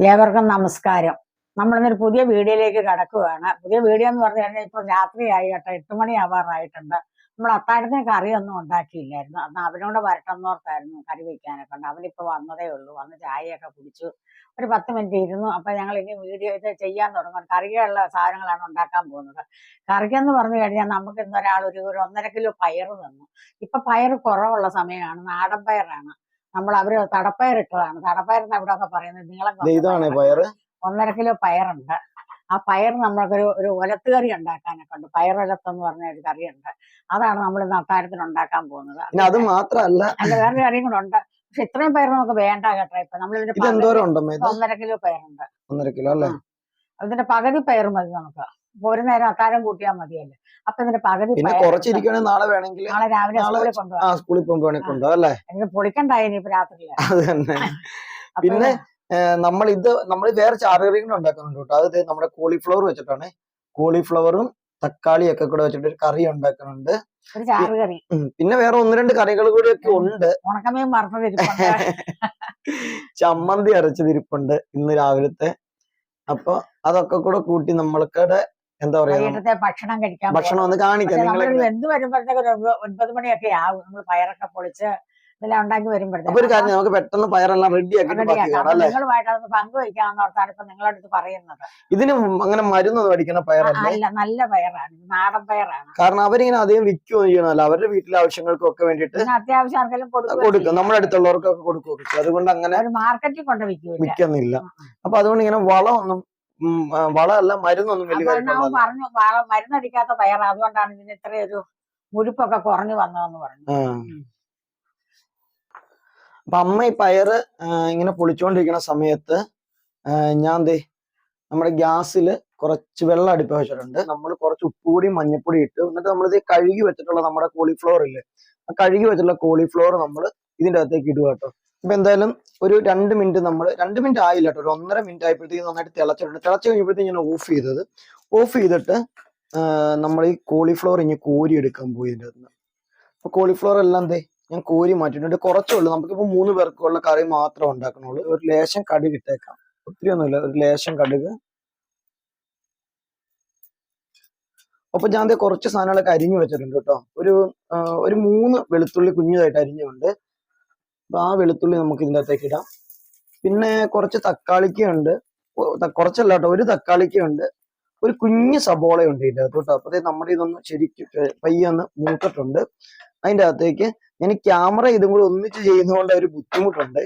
ഏവർക്കും നമസ്കാരം. നമ്മളിന്നൊരു പുതിയ വീഡിയോയിലേക്ക് കടക്കുകയാണ്. പുതിയ വീഡിയോ എന്ന് പറഞ്ഞു കഴിഞ്ഞാൽ ഇപ്പൊ രാത്രിയായി കേട്ടോ, 8 മണി ആവാറായിട്ടുണ്ട്. നമ്മൾ അത്താഴത്തിന് കറിയൊന്നും ഉണ്ടാക്കിയില്ലായിരുന്നു. അന്ന് അവനോട് വരട്ടെന്നോർത്തായിരുന്നു കറി വെക്കാനൊക്കെ ഉണ്ട്. അവനിപ്പോ വന്നതേ ഉള്ളൂ. വന്ന് ചായയൊക്കെ കുടിച്ചു. ഒരു 10 മിനിറ്റ് ഇരുന്നു. അപ്പൊ ഞങ്ങൾ ഇനി വീഡിയോ ഇത് ചെയ്യാൻ തുടങ്ങും. കറിക്കുള്ള സാധനങ്ങളാണ് ഉണ്ടാക്കാൻ പോകുന്നത്. കറിക്കെന്ന് പറഞ്ഞു കഴിഞ്ഞാൽ നമുക്ക് ഇന്നൊരാൾ ഒരു 1.5 കിലോ പയറ് തന്നു. ഇപ്പൊ പയറ് കുറവുള്ള സമയമാണ്. നാടൻ പയറാണ്. അവര് തടപ്പയർ ഇട്ടതാണ്. തടപ്പയർ ഇവിടെ ഒക്കെ പറയുന്നത് നീളം ഇതാണ് പയറ്. 1.5 കിലോ പയറുണ്ട്. ആ പയർ നമ്മൾക്കൊരു ഒലത്ത് കറി ഉണ്ടാക്കാനൊക്കെ ഉണ്ട്. പയറൊലത്തെന്ന് പറഞ്ഞ ഒരു കറിയുണ്ട്. അതാണ് നമ്മൾ ഇന്ന് അത്താഴത്തിന് ഉണ്ടാക്കാൻ പോകുന്നത്. അത് മാത്രല്ല, അല്ല, വേറൊരു കറിയും കൂടെ ഉണ്ട്. പക്ഷെ ഇത്രയും പയർ നമുക്ക് വേണ്ട കേട്ടോ. ഇപ്പൊ നമ്മളിതിന്റെ 1.5 കിലോ പയറുണ്ട്. 1.5 കിലോ അല്ലേ? അതിന്റെ പകുതി പയർ മതി നമുക്ക്. ഒരു നേരം അത്താഴം കൂട്ടിയാൽ മതിയല്ലേ. അപ്പൊ ഇതിന്റെ പകുതി കുറച്ചിരിക്കണേ നാളെ വേണമെങ്കിൽ നാളെ രാവിലെ സ്കൂളിൽ കൊണ്ടുപോകാം. എനിക്ക് പൊളിക്കണ്ടായി ഇപ്പൊ രാത്രിയില്. അത് തന്നെ. പിന്നെ നമ്മൾ വേറെ ചാറുകറികൾ ഉണ്ടാക്കുന്നുണ്ട് കേട്ടോ. അത് നമ്മുടെ കോളിഫ്ലവർ വെച്ചിട്ടാണ്. കോളിഫ്ലവറും തക്കാളിയൊക്കെ കൂടെ വെച്ചിട്ട് ഒരു കറി ഉണ്ടാക്കുന്നുണ്ട്. ഒരു ചാറുകറി. പിന്നെ വേറെ 1-2 കറികൾ കൂടി ഒക്കെ ഉണ്ട്. ഉണക്കമീൻ വറുത്തതിരിപ്പുണ്ട്. ചമ്മന്തി അരച്ചതിരിപ്പുണ്ട് ഇന്ന് രാവിലത്തെ. അപ്പൊ അതൊക്കെ കൂടെ കൂട്ടി നമ്മൾക്കടെ എന്താ പറയാ, ഭക്ഷണം ഒന്ന് കാണിക്കാം. എന്ത് വരുമ്പോഴത്തേക്ക് 9 മണിയൊക്കെ ആവും. നമ്മൾ പയറൊക്കെ പൊളിച്ച് ഇതെല്ലാം ഉണ്ടാക്കി വരുമ്പോഴത്തേക്ക് ഒരു കാര്യം, നമുക്ക് പെട്ടെന്ന് പയറെല്ലാം റെഡി ആക്കി നിങ്ങളുമായിട്ട് അതൊന്ന് പങ്കുവയ്ക്കാമെന്നോർത്താണ് ഇപ്പൊ നിങ്ങളുടെ അടുത്ത് പറയുന്നത്. ഇതിന് അങ്ങനെ മരുന്നൊന്നും അടിക്കണ പയറല്ല, നല്ല പയറാണ്, നാടൻ പയറാണ്. കാരണം അവരിങ്ങനെ അധികം വിൽക്കുകയോ ചെയ്യണമല്ലോ. അവരുടെ വീട്ടിലെ ആവശ്യങ്ങൾക്കൊക്കെ വേണ്ടിയിട്ട് അത്യാവശ്യം ആർക്കെങ്കിലും കൊടുക്കും. നമ്മുടെ അടുത്തുള്ളവർക്കൊക്കെ കൊടുക്കുകയൊക്കെ. അതുകൊണ്ട് അങ്ങനെ മാർക്കറ്റിൽ കൊണ്ട് വിൽക്കുന്നില്ല. അപ്പൊ അതുകൊണ്ട് ഇങ്ങനെ വളമല്ല, മരുന്നൊന്നും വലിയ പറഞ്ഞു. മരുന്നടിക്കാത്ത പയർ, അതുകൊണ്ടാണ് ഇതിന് ഇത്രയൊരു മുഴുപ്പൊക്കെ കുറഞ്ഞു വന്നതെന്ന് പറഞ്ഞു. അപ്പൊ അമ്മ ഈ പയറ് ഇങ്ങനെ പൊളിച്ചുകൊണ്ടിരിക്കുന്ന സമയത്ത് ഞാൻ നമ്മുടെ ഗ്യാസിൽ കുറച്ച് വെള്ളം അടുപ്പ് വെച്ചിട്ടുണ്ട്. നമ്മൾ കുറച്ച് ഉപ്പുപൊടി മഞ്ഞപ്പൊടി ഇട്ട്, എന്നിട്ട് നമ്മളിത് കഴുകി വെച്ചിട്ടുള്ള നമ്മുടെ കോളിഫ്ലവർ ഇല്ലേ, ആ കഴുകി വെച്ചിട്ടുള്ള കോളിഫ്ലവർ നമ്മൾ ഇതിന്റെ അകത്തേക്ക് ഇടുക കേട്ടോ. അപ്പൊ എന്തായാലും ഒരു 2 മിനിറ്റ് 2 മിനിറ്റ് ആയില്ല കേട്ടോ, ഒരു 1.5 മിനിറ്റ് ആയപ്പോഴത്തേക്ക് നന്നായിട്ട് തിളച്ചിട്ടുണ്ട്. തിളച്ച് കഴിഞ്ഞപ്പോഴത്തേക്ക് ഞാൻ ഓഫ് ചെയ്തിട്ട് നമ്മൾ ഈ കോളിഫ്ലവർ ഇനി കോരി എടുക്കാൻ പോയി ഇതിൻ്റെ അകത്ത്. അപ്പൊ കോളിഫ്ലവർ എല്ലാം ഞാൻ കോരി മാറ്റിയിട്ടുണ്ട്. കുറച്ചുള്ളൂ, നമുക്കിപ്പോ 3 പേർക്കുള്ള കറി മാത്രം ഉണ്ടാക്കണുള്ളൂ. ഒരു ലേശം കടുക് ഇട്ടേക്കാം, ഒത്തിരി ഒന്നുമില്ല, ഒരു ലേശം കടുക്. അപ്പൊ ഞാൻ കുറച്ച് സാധനങ്ങളൊക്കെ അരിഞ്ഞു വെച്ചിട്ടുണ്ട് കേട്ടോ. ഒരു 3 വെളുത്തുള്ളി കുഞ്ഞതായിട്ട് അരിഞ്ഞുണ്ട്. അപ്പൊ ആ വെളുത്തുള്ളി നമുക്ക് ഇതിൻ്റെ അകത്തേക്ക് ഇടാം. പിന്നെ കുറച്ച് തക്കാളിക്കുണ്ട്, കുറച്ചല്ല കേട്ടോ, ഒരു തക്കാളിക്കുണ്ട്, ഒരു കുഞ്ഞ് സബോളയുണ്ട് ഇതിൻ്റെ അകത്ത് കേട്ടോ. അപ്പൊ നമ്മുടെ ഇതൊന്ന് ശരിക്കും പയ്യൊന്ന് മൂത്തിട്ടുണ്ട്. അതിൻ്റെ അകത്തേക്ക് ഞാൻ ക്യാമറ ഇതും കൂടി ഒന്നിച്ച് ചെയ്യുന്നതുകൊണ്ട് ഒരു ബുദ്ധിമുട്ടുണ്ട്,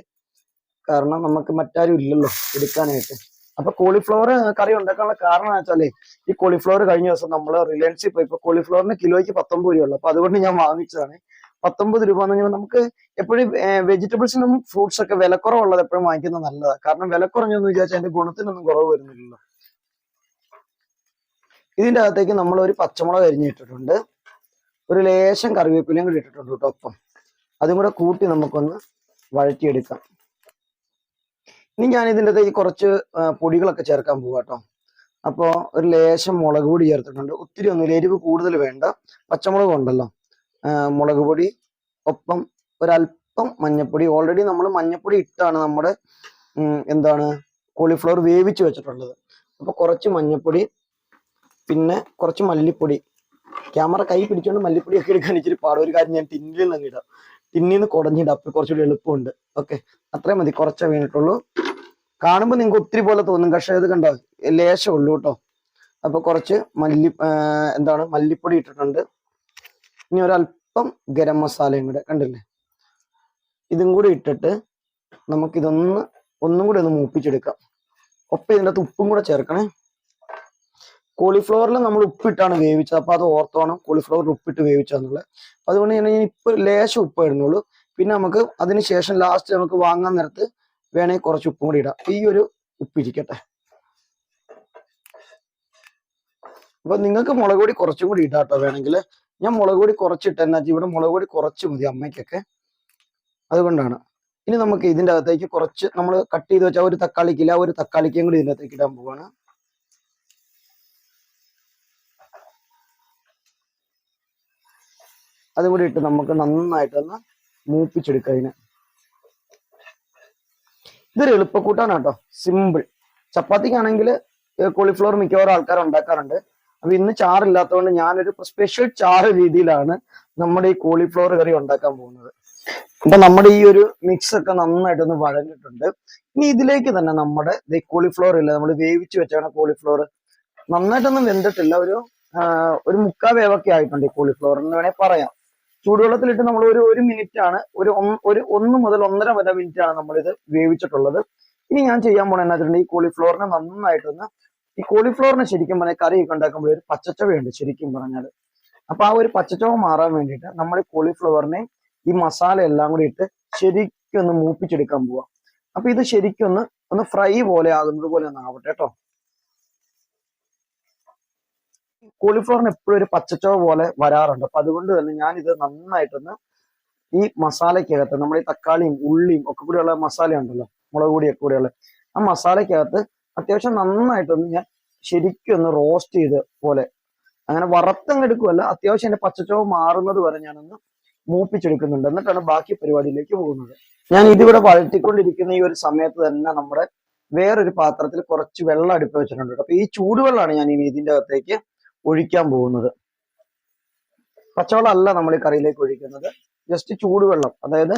കാരണം നമുക്ക് മറ്റാരും ഇല്ലല്ലോ എടുക്കാനായിട്ട്. അപ്പൊ കോളിഫ്ലവർ കറി ഉണ്ടാക്കാനുള്ള കാരണം എന്ന് വെച്ചാലേ, ഈ കോളിഫ്ലവർ കഴിഞ്ഞ ദിവസം നമ്മൾ റിലയൻസിൽ പോയി, ഇപ്പൊ കോളിഫ്ലവറിന് കിലോയ്ക്ക് 19 രൂപയുള്ളൂ. അപ്പൊ അതുകൊണ്ട് ഞാൻ വാങ്ങിച്ചതാണ്. 19 രൂപ എന്ന് പറഞ്ഞാൽ നമുക്ക് എപ്പോഴും വെജിറ്റബിൾസിനും ഫ്രൂട്ട്സ് ഒക്കെ വിലക്കുറവുള്ളത് എപ്പോഴും വാങ്ങിക്കുന്നത് നല്ലതാണ്. കാരണം വില കുറഞ്ഞെന്ന് വിചാരിച്ചാൽ അതിന്റെ ഗുണത്തിനൊന്നും കുറവ് വരുന്നില്ലല്ലോ. ഇതിന്റെ അകത്തേക്ക് നമ്മൾ ഒരു പച്ചമുളക് അരിഞ്ഞിട്ടിട്ടുണ്ട്, ഒരു ലേശം കറിവേപ്പിലയും കൂടി ഇട്ടിട്ടുണ്ട് കേട്ടോ. ഒപ്പം അതും കൂടെ കൂട്ടി നമുക്കൊന്ന് വഴറ്റിയെടുക്കാം. ഇനി ഞാൻ ഇതിൻ്റെ അകത്തേക്ക് കുറച്ച് പൊടികളൊക്കെ ചേർക്കാൻ പോവാ കേട്ടോ. അപ്പോൾ ഒരു ലേശം മുളക് പൊടി ചേർത്തിട്ടുണ്ട്, ഒത്തിരി ഒന്നുമില്ല, എരിവ് കൂടുതൽ വേണ്ട. പച്ചമുളക് ഉണ്ടല്ലോ, മുളക് പൊടി, ഒപ്പം ഒരല്പം മഞ്ഞപ്പൊടി. ഓൾറെഡി നമ്മൾ മഞ്ഞപ്പൊടി ഇട്ടാണ് നമ്മുടെ കോളിഫ്ലവർ വേവിച്ച് വെച്ചിട്ടുള്ളത്. അപ്പോൾ കുറച്ച് മഞ്ഞപ്പൊടി, പിന്നെ കുറച്ച് മല്ലിപ്പൊടി. ക്യാമറ കൈ പിടിച്ചുകൊണ്ട് മല്ലിപ്പൊടിയൊക്കെ എടുക്കാൻ ഇച്ചിരി പാടും. ഒരു കാര്യം, ഞാൻ ടിന്നിൽ നിന്ന് ഇടാം, ടിന്നിൽ നിന്ന് കുടഞ്ഞിടാം, അപ്പോൾ കുറച്ചുകൂടി എളുപ്പമുണ്ട്. ഓക്കെ, അത്രയും മതി, കുറച്ചേ വീണിട്ടുള്ളൂ. കാണുമ്പോൾ നിങ്ങൾക്ക് ഒത്തിരി പോലെ തോന്നും, പക്ഷേ ഇത് കണ്ടോ, ലേശം ഉള്ളൂ കേട്ടോ. അപ്പൊ കുറച്ച് മല്ലിപ്പൊടി ഇട്ടിട്ടുണ്ട്. ഇനി ഒരല്പം ഗരം മസാലയും കൂടെ, കണ്ടില്ലേ, ഇതും കൂടി ഇട്ടിട്ട് ഒന്നും കൂടി ഒന്ന് മൂപ്പിച്ചെടുക്കാം. ഒപ്പം ഇതിൻ്റെ അകത്ത് ഉപ്പും കൂടെ ചേർക്കണേ. കോളിഫ്ലവറിൽ നമ്മൾ ഉപ്പിട്ടാണ് വേവിച്ചത്, അപ്പൊ അത് ഓർത്തോണം, കോളിഫ്ലവർ ഉപ്പിട്ട് വേവിച്ചെന്നുള്ളത്. അതുകൊണ്ട് ഞാൻ ഇപ്പൊ ലേശം ഉപ്പ് ഇടുന്നുള്ളൂ. പിന്നെ നമുക്ക് അതിനുശേഷം ലാസ്റ്റ് നമുക്ക് വാങ്ങാൻ നേരത്ത് വേണമെങ്കിൽ കുറച്ച് ഉപ്പും കൂടി ഇടാം. ഈ ഒരു ഉപ്പിരിക്കട്ടെ. അപ്പൊ നിങ്ങൾക്ക് മുളക് പൊടി കുറച്ചും കൂടി ഇടാട്ടോ വേണമെങ്കിൽ. ഞാൻ മുളക് പൊടി കുറച്ചിട്ടെന്നാ, ഇവിടെ മുളക് പൊടി കുറച്ച് മതി അമ്മയ്ക്കൊക്കെ, അതുകൊണ്ടാണ്. ഇനി നമുക്ക് ഇതിൻ്റെ അകത്തേക്ക് കുറച്ച് നമ്മൾ കട്ട് ചെയ്ത് വെച്ചാൽ ഒരു തക്കാളിക്കും കൂടി ഇതിൻ്റെ അകത്തേക്ക് ഇടാൻ പോവാണ്. അതും കൂടി ഇട്ട് നമുക്ക് നന്നായിട്ടൊന്ന് മൂപ്പിച്ചെടുക്കാം ഇതിനെ. ഇതൊരു എളുപ്പക്കൂട്ടാനാട്ടോ, സിമ്പിൾ. ചപ്പാത്തിക്കാണെങ്കിൽ കോളിഫ്ലവർ മിക്കവാറും ആൾക്കാർ ഉണ്ടാക്കാറുണ്ട്. അപ്പൊ ഇന്ന് ചാറില്ലാത്തതുകൊണ്ട് ഞാനൊരു സ്പെഷ്യൽ ചാറ് രീതിയിലാണ് നമ്മുടെ ഈ കോളിഫ്ലവർ കറി ഉണ്ടാക്കാൻ പോകുന്നത്. അപ്പൊ നമ്മുടെ ഈ ഒരു മിക്സ് ഒക്കെ നന്നായിട്ടൊന്ന് വഴഞ്ഞിട്ടുണ്ട്. ഇനി ഇതിലേക്ക് തന്നെ നമ്മുടെ കോളിഫ്ലവർ ഇല്ല, നമ്മൾ വേവിച്ച് വെച്ചാണ് കോളിഫ്ലവർ, നന്നായിട്ടൊന്നും വെന്തിട്ടില്ല, ഒരു മുക്കാ വേവൊക്കെ ആയിട്ടുണ്ട് ഈ കോളിഫ്ലവർ എന്ന് വേണേൽ പറയാം. ചൂടുവെള്ളത്തിലിട്ട് നമ്മൾ ഒരു മിനിറ്റ് ആണ്, ഒരു 1 മുതൽ 1.5 വരെ മിനിറ്റ് ആണ് നമ്മൾ ഇത് വേവിച്ചിട്ടുള്ളത്. ഇനി ഞാൻ ചെയ്യാൻ പോണ എന്നാ വെച്ചിട്ടുണ്ടെങ്കിൽ ഈ കോളിഫ്ലവറിനെ നന്നായിട്ടൊന്ന്, ഈ കോളിഫ്ലവറിനെ ശരിക്കും പറഞ്ഞാൽ കറിയൊക്കെ ഉണ്ടാക്കുമ്പോൾ ഒരു പച്ചച്ചവയുണ്ട് ശരിക്കും പറഞ്ഞാൽ. അപ്പൊ ആ ഒരു പച്ചച്ചവ മാറാൻ വേണ്ടിയിട്ട് നമ്മൾ ഈ കോളിഫ്ലവറിനെ ഈ മസാല എല്ലാം കൂടി ഇട്ട് ശരിക്കും ഒന്ന് മൂപ്പിച്ചെടുക്കാൻ പോവാം. അപ്പൊ ഇത് ശരിക്കും ഒന്ന് ഫ്രൈ പോലെ ആകുന്നത് പോലെ ഒന്ന് ആവട്ടെ കേട്ടോ. കോളിഫ്ലവറിന് എപ്പോഴും ഒരു പച്ചച്ചവ പോലെ വരാറുണ്ട്. അപ്പൊ അതുകൊണ്ട് തന്നെ ഞാൻ ഇത് നന്നായിട്ടൊന്ന് ഈ മസാലയ്ക്കകത്ത്, നമ്മുടെ ഈ തക്കാളിയും ഉള്ളിയും ഒക്കെ കൂടിയുള്ള മസാല ഉണ്ടല്ലോ, മുളക് പൊടിയൊക്കെ കൂടിയുള്ള ആ മസാലയ്ക്കകത്ത് അത്യാവശ്യം നന്നായിട്ടൊന്ന് ഞാൻ ശരിക്കും ഒന്ന് റോസ്റ്റ് ചെയ്ത് പോലെ, അങ്ങനെ വറുത്തങ്ങെടുക്കുമല്ല, അത്യാവശ്യം എന്റെ പച്ചച്ചവ മാറുന്നത് വരെ ഞാനൊന്ന് മൂപ്പിച്ചെടുക്കുന്നുണ്ട്. എന്നിട്ടാണ് ബാക്കി പരിപാടിയിലേക്ക് പോകുന്നത്. ഞാൻ ഇതിവിടെ വഴറ്റിക്കൊണ്ടിരിക്കുന്ന ഈ ഒരു സമയത്ത് തന്നെ നമ്മുടെ വേറൊരു പാത്രത്തിൽ കുറച്ച് വെള്ളം അടുപ്പ് വെച്ചിട്ടുണ്ട്. അപ്പൊ ഈ ചൂടുവെള്ളമാണ് ഞാൻ ഇനി ഇതിന്റെ അകത്തേക്ക് ഒഴിക്കാൻ പോകുന്നത്. പച്ചവെള്ളം അല്ല നമ്മൾ ഈ കറിയിലേക്ക് ഒഴിക്കുന്നത്, ജസ്റ്റ് ചൂടുവെള്ളം, അതായത്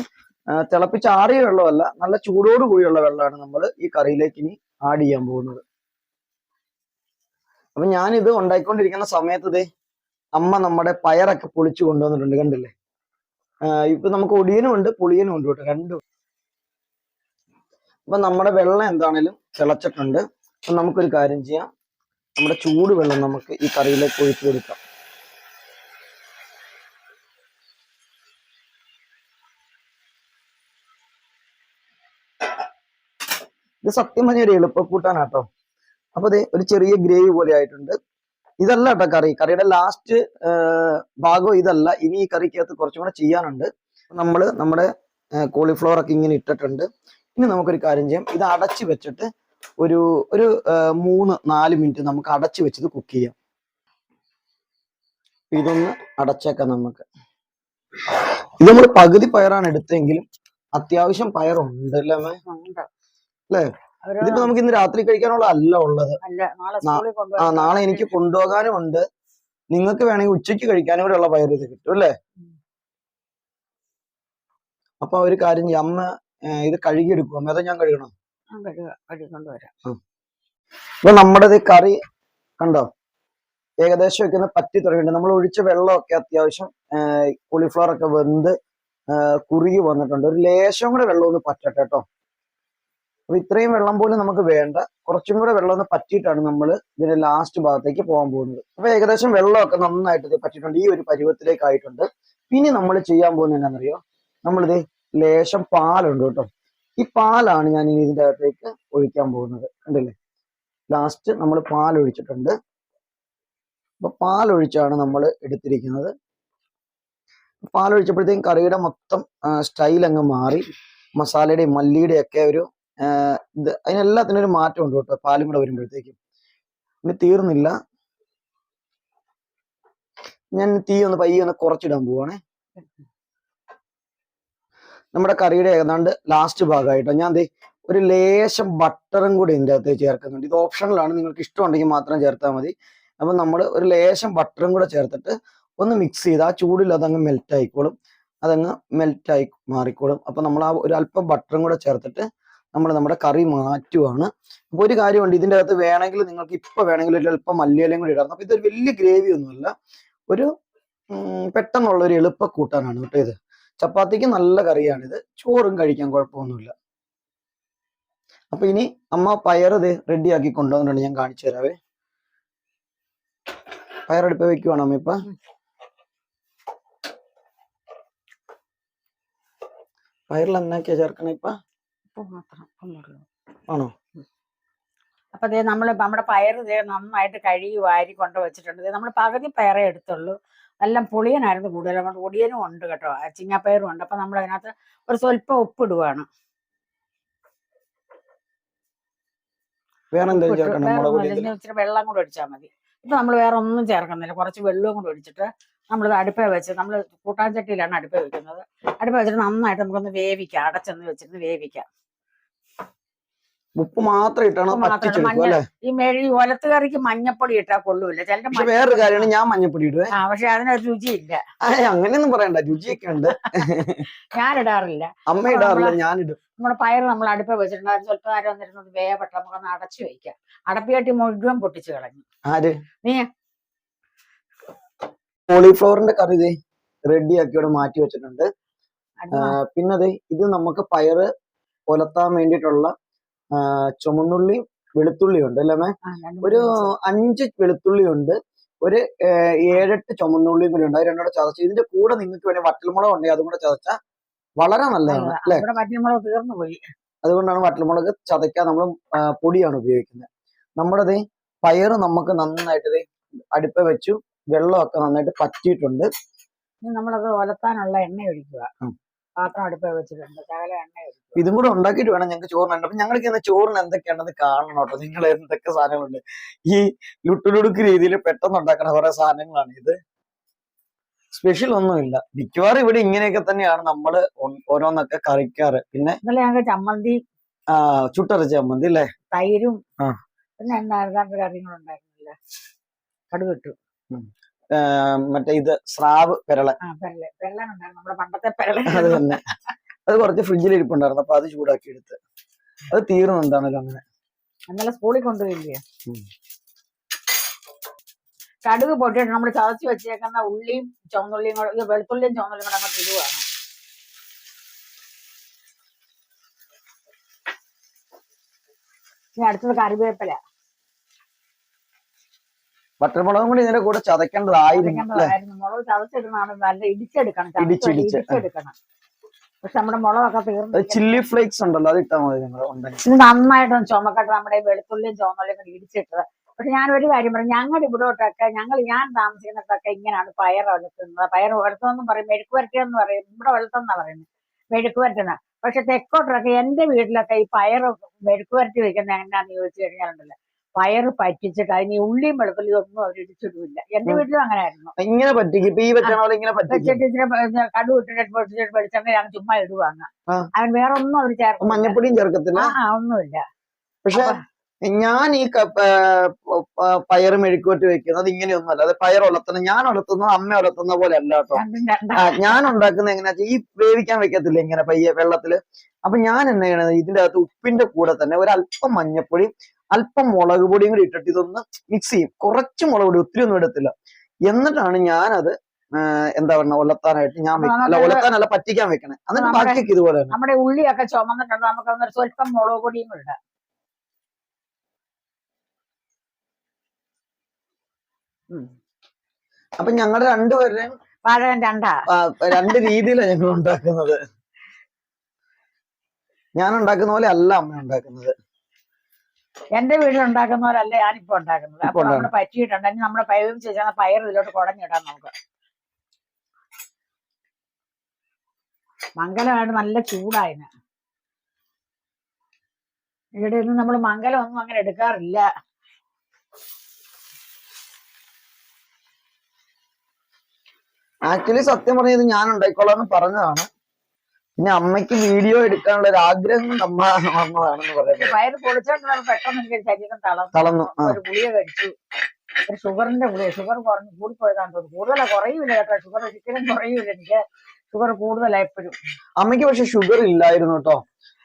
തിളപ്പിച്ചാറിയ വെള്ളമല്ല, നല്ല ചൂടോട് കൂടിയുള്ള വെള്ളമാണ് നമ്മൾ ഈ കറിയിലേക്ക് ഇനി ആഡ് ചെയ്യാൻ പോകുന്നത്. അപ്പൊ ഞാനിത് ഉണ്ടായിക്കൊണ്ടിരിക്കുന്ന സമയത്ത് അമ്മ നമ്മുടെ പയറൊക്കെ പൊളിച്ചു കൊണ്ടുവന്നിട്ടുണ്ട്, കണ്ടില്ലേ. ഇപ്പൊ നമുക്ക് ഒടിയനും ഉണ്ട് പുളിയനും ഉണ്ട് കേട്ടോ, രണ്ടും. അപ്പൊ നമ്മുടെ വെള്ളം എന്താണേലും തിളച്ചിട്ടുണ്ട്. അപ്പൊ നമുക്കൊരു കാര്യം ചെയ്യാം, നമ്മുടെ ചൂടുവെള്ളം നമുക്ക് ഈ കറിയിലേക്ക് ഒഴിച്ചു കൊടുക്കാം. ഇത് സത്യം പറഞ്ഞ ഒരു എളുപ്പക്കൂട്ടാനാട്ടോ. അപ്പൊ ഒരു ചെറിയ ഗ്രേവി പോലെ ആയിട്ടുണ്ട്. ഇതല്ല കേട്ടോ കറിയുടെ ലാസ്റ്റ് ഭാഗം ഇതല്ല. ഇനി ഈ കറിക്കകത്ത് കുറച്ചും കൂടെ ചെയ്യാനുണ്ട്. നമ്മുടെ കോളിഫ്ലവർ ഒക്കെ ഇങ്ങനെ ഇട്ടിട്ടുണ്ട്. ഇനി നമുക്കൊരു കാര്യം ചെയ്യാം, ഇത് അടച്ചു വെച്ചിട്ട് ഒരു 3-4 മിനിറ്റ് നമുക്ക് അടച്ചു വെച്ചത് കുക്ക് ചെയ്യാം. ഇതൊന്ന് അടച്ചേക്കാം നമുക്ക്. ഇത് നമ്മൾ പകുതി പയറാണ് എടുത്തെങ്കിലും അത്യാവശ്യം പയറുണ്ട് അല്ലേ അല്ലേ. ഇതിപ്പോ നമുക്ക് ഇന്ന് രാത്രി കഴിക്കാനുള്ള അല്ല ഉള്ളത്, നാളെ എനിക്ക് കൊണ്ടുപോകാനും ഉണ്ട്. നിങ്ങൾക്ക് വേണമെങ്കിൽ ഉച്ചയ്ക്ക് കഴിക്കാനും കൂടെ ഉള്ള പയർ ഇത് കിട്ടും അല്ലേ. അപ്പൊ ഒരു കാര്യം ചെയ്യാം, അമ്മ ഇത് കഴുകിയെടുക്കും. അമ്മ, അതോ ഞാൻ കഴുകണം? ഇപ്പൊ നമ്മുടെ കറി കണ്ടോ, ഏകദേശം ഒക്കെ ഒന്ന് പറ്റി തുടങ്ങിയിട്ടുണ്ട്. നമ്മൾ ഒഴിച്ച വെള്ളമൊക്കെ അത്യാവശ്യം കോളിഫ്ലവർ ഒക്കെ വെന്ത് കുറുകി വന്നിട്ടുണ്ട്. ഒരു ലേശം കൂടെ വെള്ളം ഒന്ന് പറ്റട്ടെ കേട്ടോ. അപ്പൊ ഇത്രയും വെള്ളം പോലും നമുക്ക് വേണ്ട, കുറച്ചും കൂടെ വെള്ളം ഒന്ന് പറ്റിയിട്ടാണ് നമ്മൾ ഇതിന്റെ ലാസ്റ്റ് ഭാഗത്തേക്ക് പോകാൻ പോകുന്നത്. അപ്പൊ ഏകദേശം വെള്ളമൊക്കെ നന്നായിട്ട് പറ്റിയിട്ടുണ്ട്, ഈ ഒരു പരുവത്തിലേക്ക് ആയിട്ടുണ്ട്. ഇനി നമ്മൾ ചെയ്യാൻ പോകുന്നത് എന്താണെന്നറിയോ, നമ്മളിത് ലേശം പാലുണ്ട് കേട്ടോ, ഈ പാലാണ് ഞാൻ ഇനി ഇതിന്റെ അകത്തേക്ക് ഒഴിക്കാൻ പോകുന്നത്. കണ്ടില്ലേ, ലാസ്റ്റ് നമ്മൾ പാൽ ഒഴിച്ചിട്ടുണ്ട്. അപ്പൊ പാലൊഴിച്ചാണ് നമ്മൾ എടുത്തിരിക്കുന്നത്. പാലൊഴിച്ചപ്പോഴത്തേക്കും കറിയുടെ മൊത്തം സ്റ്റൈൽ അങ്ങ് മാറി, മസാലയുടെയും മല്ലിയുടെയും ഒക്കെ ഒരു അതിനെല്ലാത്തിനും ഒരു മാറ്റം ഉണ്ട് കേട്ടോ പാലും കൂടെ വരുമ്പോഴത്തേക്കും. ഇനി തീർന്നില്ല, ഞാൻ തീ ഒന്ന് പയ്യെ ഒന്ന് കുറച്ചിടാൻ പോവാണേ. നമ്മുടെ കറിയുടെ ഏതാണ്ട് ലാസ്റ്റ് ഭാഗമായിട്ടോ ഞാൻ ഒരു ലേശം ബട്ടറും കൂടി ഇതിൻ്റെ അകത്ത് ചേർക്കുന്നുണ്ട്. ഇത് ഓപ്ഷണലാണ്, നിങ്ങൾക്ക് ഇഷ്ടമുണ്ടെങ്കിൽ മാത്രം ചേർത്താൽ മതി. അപ്പൊ നമ്മൾ ഒരു ലേശം ബട്ടറും കൂടെ ചേർത്തിട്ട് ഒന്ന് മിക്സ് ചെയ്ത് ആ ചൂടിൽ അതങ്ങ് മെൽറ്റ് ആയിക്കോളും, അതങ്ങ് മെൽറ്റായി മാറിക്കോളും. അപ്പൊ നമ്മൾ ആ ഒരു അല്പം ബട്ടറും കൂടെ ചേർത്തിട്ട് നമ്മൾ നമ്മുടെ കറി മാറ്റുവാണ്. അപ്പൊ ഒരു കാര്യമുണ്ട്, ഇതിൻ്റെ അകത്ത് വേണമെങ്കിൽ നിങ്ങൾക്ക് ഇപ്പൊ വേണമെങ്കിൽ ഒരു അല്പം മല്ലിയിലയും കൂടി ഇടാം. അപ്പൊ ഇതൊരു വലിയ ഗ്രേവി ഒന്നുമല്ല, ഒരു പെട്ടെന്നുള്ള ഒരു എളുപ്പ കൂട്ടാനാണ് കേട്ടോ ഇത്. ചപ്പാത്തിക്ക് നല്ല കറിയാണിത്, ചോറും കഴിക്കാൻ കുഴപ്പമൊന്നുമില്ല. അപ്പൊ ഇനി അമ്മ പയറ് റെഡിയാക്കി കൊണ്ടുവന്നിട്ടുണ്ട്, ഞാൻ കാണിച്ചു തരാവേ. പയറെടുപ്പ് വെക്കുവാണ് അമ്മ ഇപ്പൊ. പയറിൽ എന്നൊക്കെയാ ചേർക്കണ ഇപ്പൊ? ആണോ? അപ്പൊ നമ്മുടെ പയറ് നന്നായിട്ട് കഴുകി വാരി കൊണ്ട് വെച്ചിട്ടുണ്ട്. നമ്മൾ പകുതി പയറേ എടുത്തുള്ളൂ, എല്ലാം പുളിയനായിരുന്നു കൂടുതൽ. നമ്മുടെ ഒടിയനും ഉണ്ട് കേട്ടോ, ചിങ്ങപ്പയറും ഉണ്ട്. അപ്പൊ നമ്മൾ അതിനകത്ത് ഒരു സ്വല്പം ഉപ്പിടുവാണ്. ഇച്ചിരി വെള്ളം കൂടെ ഒഴിച്ചാൽ മതി. ഇപ്പൊ നമ്മൾ വേറെ ഒന്നും ചേർക്കുന്നില്ല, കുറച്ച് വെള്ളവും കൂടെ ഒഴിച്ചിട്ട് നമ്മളിത് അടുപ്പ വെച്ച്, നമ്മൾ കൂട്ടാൻ ചട്ടിയിലാണ് അടുപ്പ വെക്കുന്നത്. അടുപ്പ വെച്ചിട്ട് നന്നായിട്ട് നമുക്കൊന്ന് വേവിക്കാം, അടച്ചൊന്ന് വെച്ചിട്ട് വേവിക്കാം. ഉപ്പ് മാത്രം ഇട്ടാണ് ഉപ്പ് മാത്രം പറ്റിച്ചെടുക്കും അല്ലെ? ഈ ഒലത്ത് കറിക്ക് മഞ്ഞപ്പൊടി ഇട്ടാ കൊള്ളൂല ചിലര്. പക്ഷെ വേറൊരു കാര്യമാണ്, ഞാൻ മഞ്ഞപ്പൊടി ഇടുവേ. പക്ഷെ അതിനൊരു രുചിയില്ല. അങ്ങനെയൊന്നും പറയണ്ട, രുചിയൊക്കെ ഉണ്ട്. ഞാനിടാറില്ല. അമ്മ ഇടാറില്ല, ഞാനിടും. നമ്മുടെ പയർ നമ്മൾ അടുപ്പ് വെച്ചിട്ടുണ്ടായിരുന്നു. സ്വല്പം നേരം വന്നിരുന്നത് വേഗപ്പെട്ട നമുക്കൊന്ന് അടച്ചു വെക്കാം. അടപ്പിയാട്ടി മുഴുവൻ പൊട്ടിച്ചു കളഞ്ഞു. ആര്? നീ. കോളിഫ്ലവറിന്റെ കറി ഇതേ റെഡി ആക്കി ഇവിടെ മാറ്റി വെച്ചിട്ടുണ്ട്. പിന്നെ അതെ ഇത് നമുക്ക് പയറ് ഒലത്താൻ വേണ്ടിയിട്ടുള്ള ചുമന്നുള്ളി വെളുത്തുള്ളി ഉണ്ട് അല്ലേ? ഒരു 5 വെളുത്തുള്ളി ഉണ്ട്, ഒരു 7-8 ചുമന്നുള്ളിയും കൂടി ഉണ്ട്. അത് രണ്ടോടെ ചതച്ച് ഇതിന്റെ കൂടെ നിങ്ങൾക്ക് വേണമെങ്കിൽ വറ്റൽമുളക് ഉണ്ടെങ്കിൽ അതും കൂടെ ചതച്ചാൽ വളരെ നല്ലതാണ് അല്ലെ? വറ്റൽമുളക് തീർന്നു പോയി, അതുകൊണ്ടാണ് വറ്റൽമുളക് ചതയ്ക്കാൻ നമ്മൾ പൊടിയാണ് ഉപയോഗിക്കുന്നത്. നമ്മുടെ പയറ് നമുക്ക് നന്നായിട്ട് അടുപ്പ വെച്ചു, വെള്ളമൊക്കെ നന്നായിട്ട് പറ്റിയിട്ടുണ്ട്. നമ്മളത് ഒലത്താനുള്ള എണ്ണ ഒഴിക്കുക. പാത്രം അടുപ്പ വെച്ചിട്ടുണ്ട്, ശകല എണ്ണ ഒഴിക്കുക. ഇതും കൂടെ ഉണ്ടാക്കിയിട്ട് വേണം ഞങ്ങൾക്ക് ചോറിനുണ്ട്. അപ്പൊ ഞങ്ങൾക്ക് ഇന്ന് ചോറിന് എന്തൊക്കെയാണെന്ന് കാണണം കേട്ടോ. നിങ്ങൾ എന്തൊക്കെ സാധനങ്ങളുണ്ട് ഈ ലുട്ടുലുടുക്ക് രീതിയിൽ പെട്ടെന്ന് ഉണ്ടാക്കുന്ന കുറെ സാധനങ്ങളാണ് ഇത്. സ്പെഷ്യൽ ഒന്നുമില്ല, മിക്കവാറും ഇവിടെ ഇങ്ങനെയൊക്കെ തന്നെയാണ് നമ്മള് ഓരോന്നൊക്കെ കറിക്കാറ്. പിന്നെ ഇന്നലെ ഞങ്ങൾക്ക് ചമ്മന്തി, ചുട്ടരച്ച ചമ്മന്തി അല്ലേ, തൈരും, പിന്നെ എന്താ കറികളുണ്ടായിരുന്നില്ല, കടുകിട്ടു. മറ്റേ ഇത് സ്രാവ് പെരളൻ. പെരളനുണ്ടായിരുന്നു, നമ്മുടെ പണ്ടത്തെ പെരളൻ. അത് തന്നെ, അത് കുറച്ച് ഫ്രിഡ്ജിൽ ഇരിപ്പുണ്ടായിരുന്നു, അപ്പൊ അത് ചൂടാക്കി എടുത്ത്. അത് തീർന്നു എന്താണല്ലോ അങ്ങനെ. ഇന്നലെ സ്കൂളിൽ കൊണ്ടുപോയില്ലേ. കടുക് പൊട്ടിയിട്ട് നമ്മൾ ചതച്ച് വെച്ചേക്കുന്ന ഉള്ളിയും ചുവന്നുള്ളിയും കൂടെ, വെളുത്തുള്ളിയും ചുവന്നുള്ളിയും കൂടെ അങ്ങോട്ട് ഇടുവാണ്. ഇനി അടുത്തത് കറിവേപ്പില. വറ്റൽമുളകും കൂടി ഇതിന്റെ കൂടെ ചതക്കേണ്ടതായിരുന്നു. മുളക് ചതച്ചിടുന്നതാണ് നല്ല, ഇടിച്ചെടുക്കണം. പക്ഷെ നമ്മുടെ മുളകൊക്കെ തീർന്നു. ചില്ലി ഫ്ലേക്സ് ഉണ്ടല്ലോ, അത് ഇട്ടാൽ മതി. ഇത് നന്നായിട്ടൊന്ന് ചുമക്കട്ടെ, നമ്മുടെ വെളുത്തുള്ളിയും ചുവന്നുള്ളിയും കൂടി ഇടിച്ചിട്ടത്. പക്ഷെ ഞാനൊരു കാര്യം പറയും, ഞങ്ങളുടെ ഇവിടോട്ടൊക്കെ ഞാൻ താമസിക്കുന്നിടത്തൊക്കെ ഇങ്ങനെയാണ് പയർ വളർത്തുന്നത്. പയർ വളർത്തുമെന്നും പറയും, മെഴുക്ക് വരട്ടിയെന്ന് പറയും. ഇവിടെ വളർത്തുന്നാ പറയുന്നത്, മെഴുക്ക് വരട്ടുന്ന. പക്ഷെ തെക്കോട്ടൊക്കെ എന്റെ വീട്ടിലൊക്കെ ഈ പയർ മെഴുക്ക് വരട്ടി വെക്കുന്നത് എങ്ങനെയാന്ന് ചോദിച്ചു കഴിഞ്ഞാലുണ്ടല്ലോ, പയറ് പറ്റിച്ചിട്ട് അതിന് ഉള്ളിയും വെളുത്തുള്ളിയും ഒന്നും അവർ ഇടിച്ചിടില്ല. എന്റെ വീട്ടിലും അങ്ങനെ ആയിരുന്നു. ഇങ്ങനെ പറ്റിക്കും, കടു ഇട്ടിട്ട് വെളിച്ചെണ്ണ ഞാൻ ചുമ്മാ ഇടുവാങ്ങ. അവൻ വേറെ ഒന്നും അവർ ചേർക്കും, മഞ്ഞപ്പൊടിയും ചേർക്കത്തില്ല, ഒന്നുമില്ല. പക്ഷെ ഞാൻ ഈ പയറ് മെഴുക്കുവരട്ടി വെക്കുന്നത് ഇങ്ങനെയൊന്നുമല്ല. അത് പയർ ഉലത്തുന്നത്, ഞാൻ ഉലത്തുന്നത് അമ്മ ഉലത്തുന്ന പോലെ അല്ല കേട്ടോ. ഞാൻ ഉണ്ടാക്കുന്നത് എങ്ങനെയാ, ഈ വേവിക്കാൻ വെക്കത്തില്ല ഇങ്ങനെ പയ്യെ വെള്ളത്തില്. അപ്പൊ ഞാൻ എന്നാ ചെയ്യണത്, ഇതിന്റെ അകത്ത് ഉപ്പിന്റെ കൂടെ തന്നെ ഒരല്പം മഞ്ഞപ്പൊടി, അല്പം മുളക് പൊടിയും കൂടി ഇട്ടിട്ട് ഇതൊന്ന് മിക്സ് ചെയ്യും. കുറച്ച് മുളക് പൊടി, ഒത്തിരി ഒന്നും ഇടത്തില്ല. എന്നിട്ടാണ് ഞാനത് എന്താ പറയുക, ഒലത്താനായിട്ട് അല്ല ഒലത്താനല്ല, പറ്റിക്കാൻ വെക്കണേ. എന്നിട്ട് ബാക്കിയൊക്കെ ഇതുപോലെ തന്നെ. നമ്മുടെ ഉള്ളിയൊക്കെ ചുമന്നിട്ടുണ്ട്, നമുക്ക് സ്വല്പം മുളക് പൊടിയും ഇടാം. അപ്പൊ ഞങ്ങളുടെ രണ്ടുപേരുടെയും രണ്ട് രീതിയിലാണ് ഞങ്ങൾ ഉണ്ടാക്കുന്നത്. ഞാൻ ഉണ്ടാക്കുന്ന പോലെ അല്ല അമ്മ ഉണ്ടാക്കുന്നത്. എന്റെ വീട്ടിൽ ഉണ്ടാക്കുന്ന പോലെ അല്ല ഞാനിപ്പോ ഉണ്ടാക്കുന്നത്. അപ്പൊ നമ്മള് പറ്റിയിട്ടുണ്ടെങ്കിൽ നമ്മുടെ പയറും ചേച്ചാൽ പയർ ഇതിലോട്ട് കുടഞ്ഞിടാൻ നമുക്ക്. മംഗലമായിട്ട് നല്ല ചൂടായിന്. ഇവിടെ ഒന്നും നമ്മൾ മംഗലം ഒന്നും അങ്ങനെ എടുക്കാറില്ല. ആക്ച്വലി സത്യം പറഞ്ഞത് ഞാൻ ഉണ്ടായിക്കോളാന്ന് പറഞ്ഞതാണ്. പിന്നെ അമ്മയ്ക്ക് വീഡിയോ എടുക്കാനുള്ള ഒരു ആഗ്രഹം അമ്മ വന്നതാണെന്ന് പറയുന്നത്. പയറ് പൊളിച്ചോണ്ട് പെട്ടെന്ന് എനിക്ക് ശരീരം തളർന്നു. ഒരു ഗുളിക കഴിച്ചു, ഒരു ഷുഗറിന്റെ ഗുളിക. ഷുഗർ കുറഞ്ഞു കൂടിപ്പോയതാന്ന് തോന്നുന്നു. കൂടുതലാ, കുറയൂല കേട്ടോ. ഷുഗർ ഒരിക്കലും കുറയൂല, എനിക്ക് ഷുഗർ കൂടുതലായി എപ്പോഴും. അമ്മയ്ക്ക് പക്ഷെ ഷുഗർ ഇല്ലായിരുന്നു കേട്ടോ.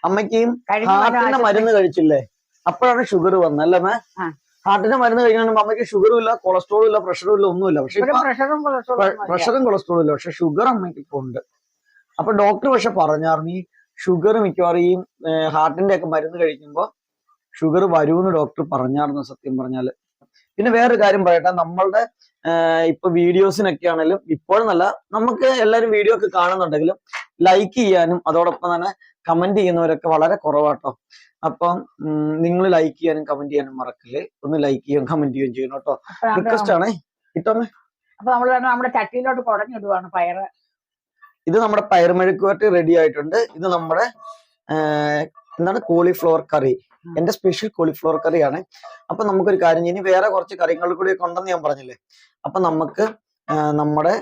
അമ്മയ്ക്ക് ഹാർട്ടിന്റെ മരുന്ന് കഴിച്ചില്ലേ, അപ്പോഴാണ് ഷുഗർ വന്നല്ലേ മേ? ഹാർട്ടിന്റെ മരുന്ന് കഴിക്കണം. അമ്മയ്ക്ക് ഷുഗറും ഇല്ല, കൊളസ്ട്രോളും ഇല്ല, പ്രഷറും ഇല്ല, ഒന്നുമില്ല. പക്ഷെ പ്രഷറും കൊളസ്ട്രോളും ഇല്ല, പക്ഷെ ഷുഗർ അമ്മയ്ക്ക് ഇപ്പൊ ഉണ്ട്. അപ്പൊ ഡോക്ടർ പക്ഷെ പറഞ്ഞായിരുന്നു, ഈ ഷുഗർ മിക്കവാറും ഈ ഹാർട്ടിന്റെ ഒക്കെ മരുന്ന് കഴിക്കുമ്പോ ഷുഗർ വരുമെന്ന് ഡോക്ടർ പറഞ്ഞായിരുന്നു സത്യം പറഞ്ഞാല്. പിന്നെ വേറൊരു കാര്യം പറയട്ടെ, നമ്മളുടെ ഇപ്പൊ വീഡിയോസിനൊക്കെ ആണെങ്കിലും ഇപ്പോഴെന്നല്ല, നമുക്ക് എല്ലാവരും വീഡിയോ ഒക്കെ കാണുന്നുണ്ടെങ്കിലും ലൈക്ക് ചെയ്യാനും അതോടൊപ്പം തന്നെ കമന്റ് ചെയ്യുന്നവരൊക്കെ വളരെ കുറവാട്ടോ. അപ്പം നിങ്ങൾ ലൈക്ക് ചെയ്യാനും കമന്റ് ചെയ്യാനും മറക്കല്ലേ. ഒന്ന് ലൈക്ക് ചെയ്യുകയും കമന്റ് ചെയ്യുകയും ചെയ്യണം കേട്ടോ, റിക്വസ്റ്റ് ആണേ. കിട്ടോമേ. അപ്പൊ നമ്മുടെ ചട്ടിയിലോട്ട് കുടഞ്ഞിടുവാണ് പയറ്. ഇത് നമ്മുടെ പയർ മെഴുക്കുവരട്ടി റെഡി ആയിട്ടുണ്ട്. ഇത് നമ്മുടെ എന്താണ്, കോളിഫ്ലവർ കറി. എന്റെ സ്പെഷ്യൽ കോളിഫ്ലവർ കറിയാണ്. അപ്പൊ നമുക്കൊരു കാര്യം, ഇനി വേറെ കുറച്ച് കറികൾ കൂടി ഒക്കെ ഉണ്ടെന്ന് ഞാൻ പറഞ്ഞില്ലേ. അപ്പൊ നമുക്ക് നമ്മുടെ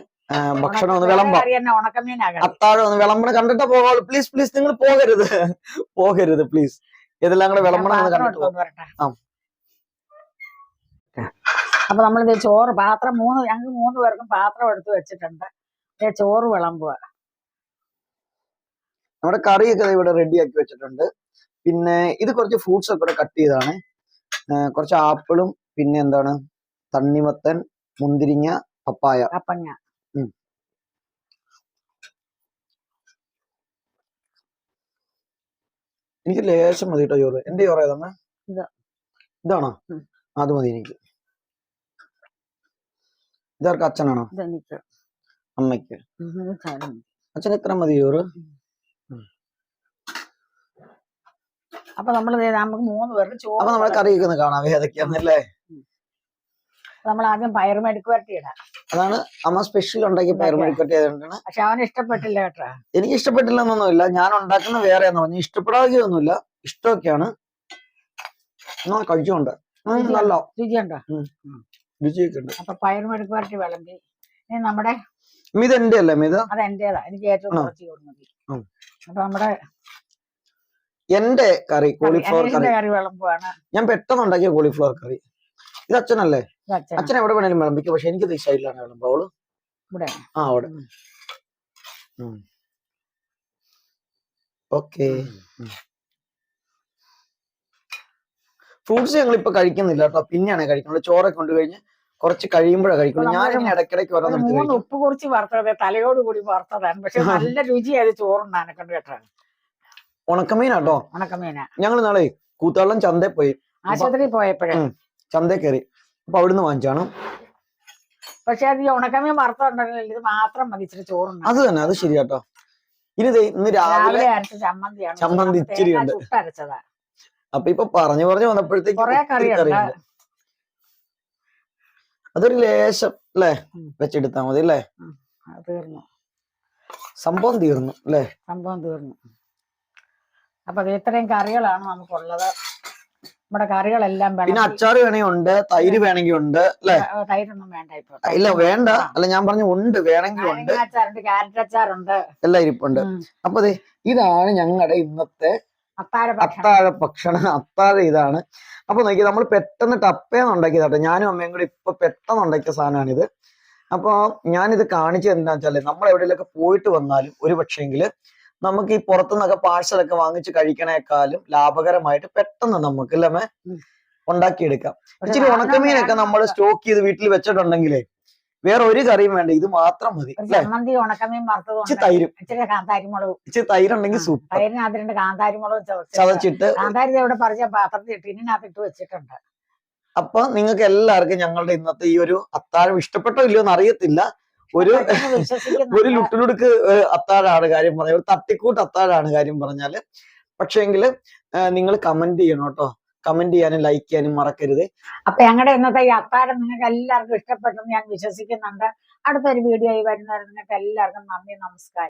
ഭക്ഷണം ഒന്ന് വിളമ്പാം, അത്താഴം ഒന്ന് വിളമ്പണം. കണ്ടിട്ട് പോകാവുള്ളൂ. പ്ലീസ് നിങ്ങൾ പോകരുത് പ്ലീസ്. ഇതെല്ലാം കൂടെ ഞാൻ വിളമ്പണം എന്ന് പാത്രം കണ്ടിട്ട് എടുത്തോണ്ട് വരട്ടെ. ആ. അപ്പൊ നമ്മളിത് ചോറ് പാത്രം ഞങ്ങൾക്ക് 3 പേർക്കും പാത്രം എടുത്ത് വെച്ചിട്ടുണ്ട്. ചോറ് വിളമ്പുക. നമ്മുടെ കറിയൊക്കെ ദേ ഇവിടെ റെഡി ആക്കി വെച്ചിട്ടുണ്ട്. പിന്നെ ഇത് കുറച്ച് ഫ്രൂട്ട്സ് ഒക്കെ ഇവിടെ കട്ട് ചെയ്താണ്. കുറച്ച് ആപ്പിളും പിന്നെ എന്താണ് തണ്ണിമത്തൻ, മുന്തിരിങ്ങ, പപ്പായ. കപ്പങ്ങ. എനിക്ക് ലേശം മതി കേട്ടോ ചോറ്. എന്റെ ചോറ് ഏതാണ്? ഇത്. ഇതാണോ? അത് മതി എനിക്ക്. ഇതാർക്ക് അച്ഛനാണോ? ഇതെനിക്ക്. അമ്മയ്ക്ക്. ശകലം. അച്ഛൻ എത്ര മതി ചോറ്? അപ്പൊ നമുക്ക് 3 പേർക്ക് അപ്പൊ ചോറ്. നമ്മളെ കറിയൊക്കെ ഒന്ന് കാണാം ഏതൊക്കെയാന്നല്ലേ. നമ്മൾ ആദ്യം പയർ മെഴുക്ക് വരട്ടി ഇടാം. അതാണ് അമ്മ സ്പെഷ്യൽ ഉണ്ടാക്കിയ പയർ മെഴുക്ക് വരട്ടി ആയതുകൊണ്ടാണ്. പക്ഷെ അവന് ഇഷ്ടപ്പെട്ടില്ല കേട്ടോ. എനിക്ക് ഇഷ്ടപ്പെട്ടില്ല എന്നൊന്നുമില്ല, ഞാൻ ഉണ്ടാക്കുന്ന വേറെയാന്ന് പറഞ്ഞു. ഇഷ്ടപ്പെടാതെയൊന്നുമില്ല, ഇഷ്ടമൊക്കെയാണ്. കഴിച്ചുകൊണ്ട് നല്ല രുചിയുണ്ടോ? രുചിയൊക്കെ ഉണ്ട്. അപ്പൊ പയർ മെഴുക്ക് വരട്ടി വിളമ്പി. ഇനി നമ്മുടെ മിത എന്റെ അല്ലേ? മിത അത് എന്റേതാ, എനിക്ക് ഏറ്റവും കുറച്ച് ചോറ് മതി. അപ്പൊ നമ്മുടെ എന്റെ കറി കോളിഫ്ലവർ കറി. കറി വിളമ്പുവാണ്. ഞാൻ പെട്ടെന്ന് ഉണ്ടാക്കിയ കോളിഫ്ലവർ കറി. ഇത് അച്ഛനല്ലേ? അച്ഛൻ. അച്ഛൻ എവിടെ വേണേലും വിളമ്പിക്കും, പക്ഷെ എനിക്ക് ഈ സൈഡിലാണ് വിളമ്പോള്. ഇവിടെ. ആ അവിടെ. ഓക്കെ. ഫ്രൂട്ട്സ് ഞങ്ങൾ ഇപ്പൊ കഴിക്കുന്നില്ല കേട്ടോ, പിന്നെയാണ് കഴിക്കുന്നത്. ചോറൊക്കെ കൊണ്ടുകഴിഞ്ഞ് കുറച്ച് കഴിയുമ്പോഴാണ് കഴിക്കുന്നത്. ഞാനിങ്ങനെ ഇടയ്ക്കിടയ്ക്ക് ഓരോന്നെടുത്ത് 3 ഉപ്പ് കുറിച്ച് വറുത്തത് തലയോട് കൂടി വറുത്തതാണ്. പക്ഷെ നല്ല രുചിയായത് ചോറുണ്ടാണ് കണ്ടു കേട്ടോ. ഉണക്കമീനാട്ടോ. ഉണക്കമീന. ഞങ്ങൾ നാളെ കൂത്താളം ചന്തയിൽ പോയി, ആശുപത്രിയിൽ പോയപ്പോഴേ ചന്തയിൽ കയറി. അപ്പൊ അവിടുന്ന് വാങ്ങിച്ചാണ്. പക്ഷെ അത് ഈ ഉണക്കമീൻ വറുത്തുണ്ടല്ലോ, ഇത് മാത്രം മതി ഇച്ചിരി ചോറുണ്ട്. അത് തന്നെ, അത് ശരിയാട്ടോ. ഇന്ന് രാവിലെ അരച്ച ചമ്മന്തിയാണ്. ചമ്മന്തി ഇച്ചിരി ഉണ്ട്. ചുട്ടരച്ചതാ. അപ്പൊ ഇപ്പൊ പറഞ്ഞു വന്നപ്പോഴത്തേക്ക് കൊറേ കറിയുണ്ട്. അതൊരു ലേശം അല്ലേ വെച്ചെടുത്താ മതി അല്ലേ? തീർന്നു, സംഭവം തീർന്നു അല്ലേ? സംഭവം തീർന്നു. അപ്പൊ ഇത്രയും കറികളാണ് നമുക്കുള്ളത്. നമ്മുടെ കറികളെല്ലാം പിന്നെ അച്ചാർ വേണമെങ്കിൽ ഉണ്ട്, തൈര് വേണമെങ്കിൽ ഉണ്ട് അല്ലേ? തൈരൊന്നും വേണ്ട ഇപ്പൊ. ഇല്ല വേണ്ട, അല്ല ഞാൻ പറഞ്ഞു ഉണ്ട്, വേണമെങ്കിൽ ഉണ്ട്. അച്ചാറുണ്ട്, ക്യാരറ്റ് അച്ചാറുണ്ട്, എല്ലാം ഇരിപ്പുണ്ട്. അപ്പൊ ഇതാണ് ഞങ്ങളുടെ ഇന്നത്തെ അത്താഴ ഭക്ഷണം. അത്താഴം ഇതാണ്. അപ്പൊ നോക്കി, നമ്മൾ പെട്ടെന്ന് ടപ്പേന്ന് ഉണ്ടാക്കിയതാട്ടോ. ഞാനും അമ്മയും കൂടി ഇപ്പൊ പെട്ടെന്ന് ഉണ്ടാക്കിയ സാധനമാണിത്. അപ്പൊ ഞാനിത് കാണിച്ചത് എന്താ വെച്ചാല്, നമ്മൾ എവിടെയെങ്കിലൊക്കെ പോയിട്ട് വന്നാലും ഒരു പക്ഷേങ്കില് നമുക്ക് ഈ പുറത്തുനിന്നൊക്കെ പാഴ്സലൊക്കെ വാങ്ങിച്ച് കഴിക്കണേക്കാളും ലാഭകരമായിട്ട് പെട്ടെന്ന് നമുക്ക് അല്ലേ ഉണ്ടാക്കിയെടുക്കാം. ഇച്ചിരി ഉണക്കമീനൊക്കെ നമ്മൾ സ്റ്റോക്ക് ചെയ്ത് വീട്ടിൽ വെച്ചിട്ടുണ്ടെങ്കിലേ വേറെ ഒരു കറിയും വേണ്ട, ഇത് മാത്രം മതി. ചമ്മന്തി, ഉണക്കമീൻ വറുത്തത്, തൈരും, ഇച്ചിരി കാന്താരിമുളകും. ഇച്ചിരി തൈരുണ്ടെങ്കിൽ സൂപ്പർ. തൈരിനകത്ത് കാന്താരിമുളകും ചതച്ചിട്ട്, കാന്താരി ഇവിടെ പറിച്ച പാത്രത്തിൽ ടിന്നിനകത്തിട്ട് വെച്ചിട്ടുണ്ട്. അപ്പൊ നിങ്ങൾക്ക് എല്ലാവർക്കും ഞങ്ങളുടെ ഇന്നത്തെ ഈ ഒരു അത്താഴം ഇഷ്ടപ്പെട്ടോ ഇല്ലയോ എന്ന് അറിയത്തില്ല. ഒരു ലുട്ടുലുടുക്ക് അത്താഴാണ് കാര്യം പറഞ്ഞാൽ, ഒരു തട്ടിക്കൂട്ട് അത്താഴാണ് കാര്യം പറഞ്ഞാല്. പക്ഷേങ്കില് നിങ്ങൾ കമന്റ് ചെയ്യണം കേട്ടോ. കമന്റ് ചെയ്യാനും ലൈക്ക് ചെയ്യാനും മറക്കരുത്. അപ്പൊ ഞങ്ങളുടെ ഇന്നത്തെ ഈ അത്താഴം നിങ്ങൾക്ക് എല്ലാവർക്കും ഇഷ്ടപ്പെട്ടെന്ന് ഞാൻ വിശ്വസിക്കുന്നുണ്ട്. അടുത്തൊരു വീഡിയോ ആയി വരുന്നവരെ നിങ്ങൾക്ക് എല്ലാവർക്കും നന്ദി, നമസ്കാരം.